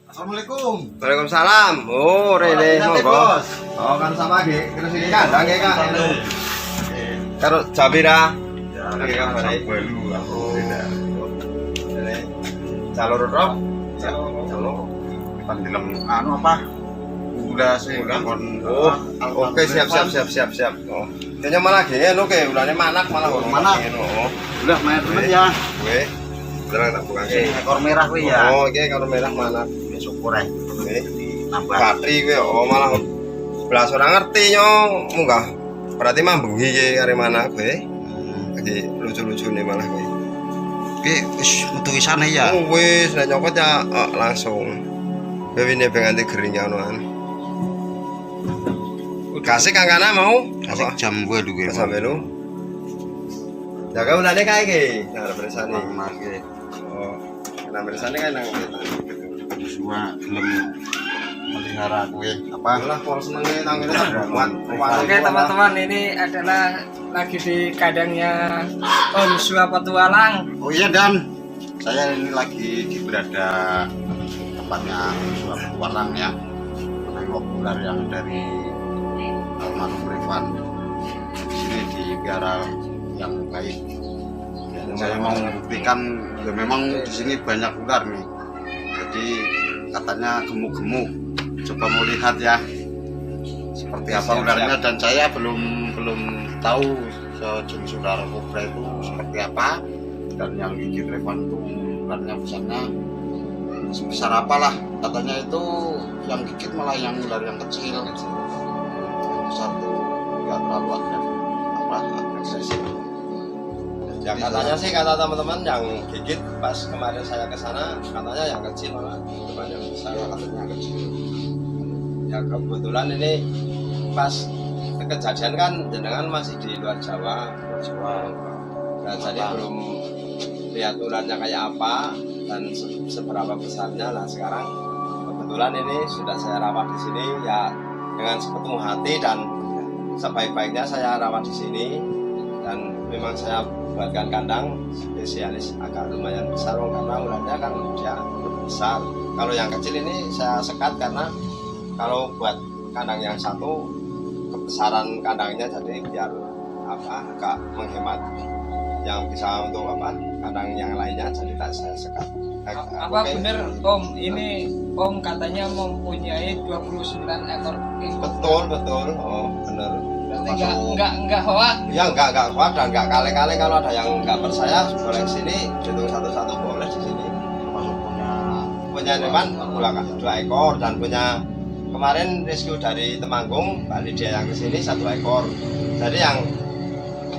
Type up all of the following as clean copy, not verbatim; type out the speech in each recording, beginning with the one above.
Assalamualaikum. Waalaikumsalam. Oh, Rene monggo. Bos. Oh, kan sama ge. Terus ini kandang ya, Kak. Karo Jabira. Oke, Kak. Calor roh. Calor. Pandilem anu apa? Udah sih kon. Oh, oke siap. Oh. Kayaknya malah gen oke, ulane manak malah Manak. Oh. Udah main temen ya. Gue. Terang tak buka Si ekor merah kuwi ya. Oh, oke kalau merah manak. Syukur ae. Oke. Tambah. Patri gue oh malah belas orang ngerti nyong munggah berarti mambungi ke kare mana gue lagi lucu-lucu nih malah gue Ki wis metu isane ya. oh wis nek nyokot ya langsung gue ini pengen kering ya onoan kasih kangkana mau Kasih jam gue dulu gue. sampai lu jaga ulane kae ge nah beresane Mas ge. oh nah beresane kan nang Semua gelem melihara kue apa? lah kalau senengnya tangganya buat Oke teman-teman, ini adalah lagi di kandangnya Om Sua Petualang. Oh iya Dan, saya ini lagi berada tempatnya suatu warang ya, menengok ular yang dari almarhum Revan. Di sini di biara yang baik. Dan saya mau membuktikan, ya memang di sini banyak ular nih. Jadi katanya gemuk-gemuk. Coba mau lihat ya, seperti apa ularnya. Dan saya belum tahu jenis ular kobra itu seperti apa, dan yang gigit Revan itu ularnya besarnya sebesar apalah. Katanya itu yang gigit malah yang ular yang kecil, yang besar tuh nggak terlalu agresif. yang katanya sih kata teman-teman yang gigit pas kemarin saya ke sana katanya yang kecil malah bukan yang besar katanya kecil. Ya kebetulan ini pas kejadian kan jenengan masih di luar Jawa. Nah, jadi belum lihat ularnya kayak apa dan seberapa besarnya. Nah sekarang kebetulan ini sudah saya rawat di sini ya dengan sepenuh hati dan sebaik-baiknya saya rawat di sini dan memang saya buatkan kandang spesialis agak lumayan besar karena ularnya kan dia besar. Kalau yang kecil ini saya sekat karena kalau buat kandang yang satu kebesaran kandangnya jadi biar apa agak menghemat yang bisa untuk apa kandang yang lainnya jadi tak saya sekat. Apa bener Om, ini Om katanya mempunyai 29 ekor king cobra? Betul oh bener. Berarti enggak hoak. Ya enggak kuat dan enggak kali-kali. Kalau ada yang enggak percaya boleh ke sini hitung satu-satu boleh di sini. Termasuk Punya Revan 2 ekor dan punya kemarin rescue dari Temanggung Mbak Lydia yang kesini 1 ekor. Jadi yang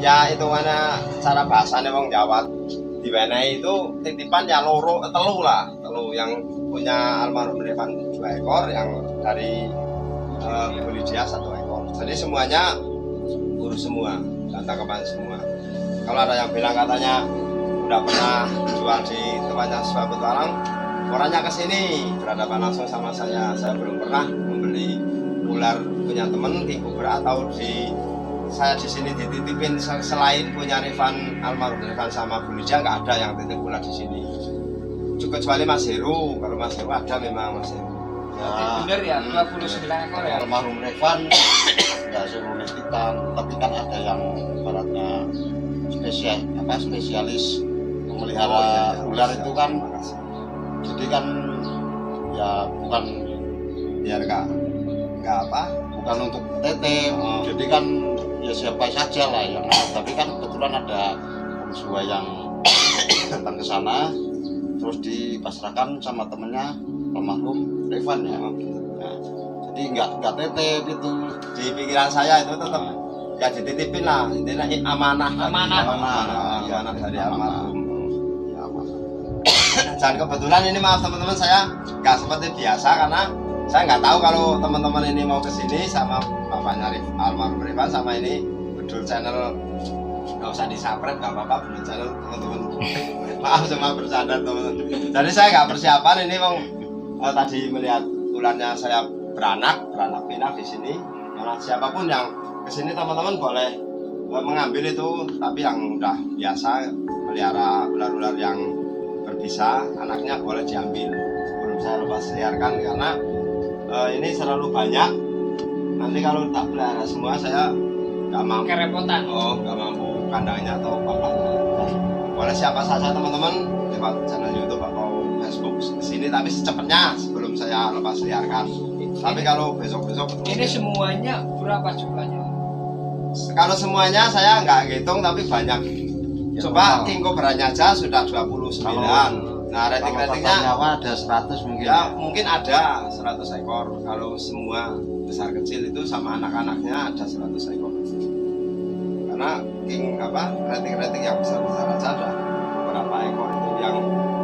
ya hitungannya cara bahasanya wong Jawa diwenehi itu titipan ya telu yang punya almarhum Revan 2 ekor, yang dari Bu Lydia 1 ekor. Jadi semuanya urus semua dan tangkapan semua. Kalau ada yang bilang katanya udah pernah jual di tempatnya Sua Petualang, orangnya kesini berhadapan langsung sama saya. Saya belum pernah membeli ular punya temen di Kubra atau saya di sini dititipin selain punya Revan almarhum Revan sama Bu Lydia nggak ada yang titip ular di sini. Cukup kecuali Mas Heru. Kalau Mas Heru ada memang Mas Heru. Bener ya 29 ekor ya. almarhum Revan nggak suruh nitipan, tapi kan ada yang ibaratnya spesialis memelihara ular itu kan. Jadi kan ya bukan Biar nggak apa bukan untuk tete, jadi kan ya siapa saja lah yang tapi kan kebetulan ada Om Sua yang datang ke sana terus dipasrahkan sama temennya almarhum Revan ya. Nah, jadi nggak tete gitu. di pikiran saya itu tetap ya dititipin lah intinya amanah dari almarhum. Ya, amanah. Dan kebetulan ini maaf teman-teman saya nggak seperti biasa karena saya nggak tahu kalau teman-teman ini mau kesini sama bapaknya almarhum Revan sama ini Bedul channel. Nggak usah disapret nggak apa-apa Bedul channel teman-teman. Maaf cuma bercanda teman-teman. Jadi saya nggak persiapan ini mau tadi melihat ularnya saya beranak pinak di sini. Malah siapapun yang kesini teman-teman boleh mengambil itu, tapi yang udah biasa melihara ular-ular yang berbisa anaknya boleh diambil. Belum saya lepas lepas liarkan karena ini selalu banyak. Nanti kalau tak pelihara semua saya nggak mampu. Kerepotan. Nggak mampu kandangnya atau pakannya. Boleh siapa saja teman-teman lewat channel YouTube atau Facebook kesini, tapi secepatnya sebelum saya lepas liarkan. Tapi kalau besok-besok ini semuanya berapa jumlahnya? Kalau semuanya saya nggak hitung, tapi banyak. Coba king cobranya aja sudah 29. Nah, rating-ratingnya nyawa ada 100 mungkin. ya mungkin ada 100 ekor. Kalau semua besar kecil itu sama anak-anaknya ada 100 ekor. Karena king rating-rating yang besar-besar aja ada berapa ekor, itu yang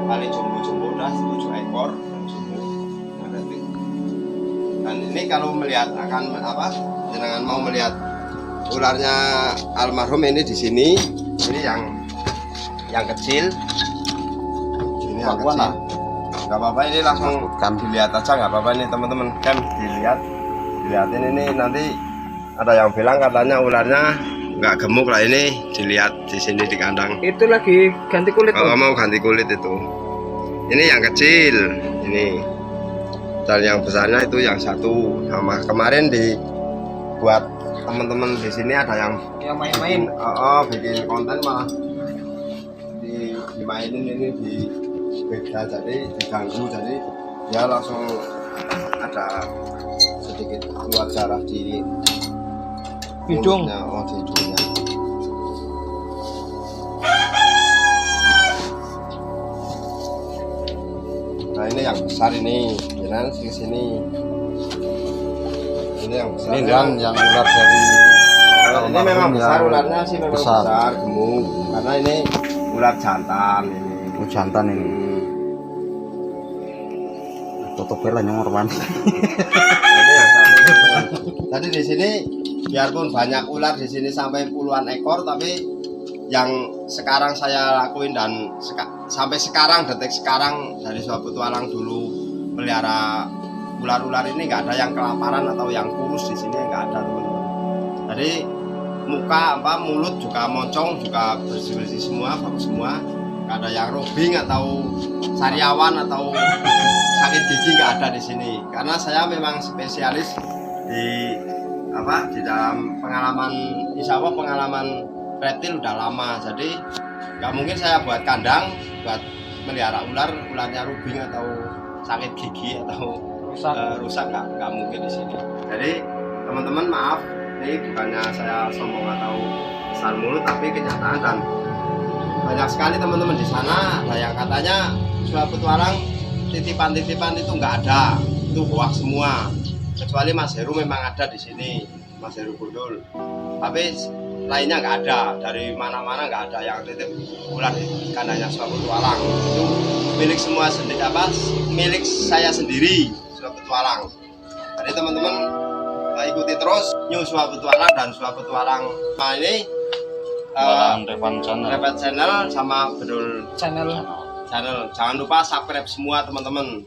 paling jumbo-jumbo udah 7 ekor jumbo. Nah, rating. Dan ini kalau melihat jenengan mau melihat ularnya almarhum ini di sini, ini yang kecil. Ini yang kecil. Nggak apa-apa, ini langsung dilihat aja, nggak apa-apa ini teman-teman. Dilihatin ini, nanti ada yang bilang katanya ularnya nggak gemuk lah, ini dilihat di sini di kandang. Itu lagi ganti kulit. Kalau mau ganti kulit itu. Ini yang kecil, ini. Dan yang besarnya itu yang satu. Sama kemarin dibuat teman-teman di sini ada yang main-main. Bikin konten malah dimainin ini di beda, jadi diganggu, jadi dia langsung ada sedikit keluar darah di hidung. mulutnya, di hidungnya. Nah ini yang besar ini, jangan di sini. Ini yang besar. Ini kan yang ular dari ini memang besar ularnya sih, memang besar, besar. gemuk. Karena ini ular jantan ini. Jantan ini. Tutup lah nyongor man. Ini yang jantan. Tadi di sini biarpun banyak ular di sini sampai puluhan ekor, tapi yang sekarang saya lakuin dan sampai sekarang, detik sekarang, dari suatu petualang dulu pelihara ular-ular ini nggak ada yang kelaparan atau yang kurus di sini, nggak ada teman-teman. Jadi muka mulut juga moncong, juga bersih-bersih semua, bagus semua. Nggak ada yang robing atau sariawan atau sakit gigi, nggak ada di sini. Karena saya memang spesialis di dalam pengalaman, insya Allah pengalaman reptil udah lama. Jadi nggak mungkin saya buat kandang buat melihara ularnya rubing atau sakit gigi atau rusak, nggak mungkin di sini. Jadi teman-teman maaf, ini bukannya saya sombong atau besar mulut, tapi kenyataan. Dan banyak sekali teman-teman di sana ada yang katanya suatu petualang titipan-titipan itu nggak ada, itu hoax semua. Kecuali Mas Heru memang ada di sini, Mas Heru Gundul. Tapi lainnya nggak ada, dari mana-mana nggak ada yang titip ular di kandangnya suatu petualang. Itu milik semua sendiri, milik saya sendiri, suatu petualang. Jadi teman-teman ikuti terus new suatu petualang dan suatu petualang. Nah ini Revan channel sama Bedul channel. Jangan lupa subscribe semua teman-teman.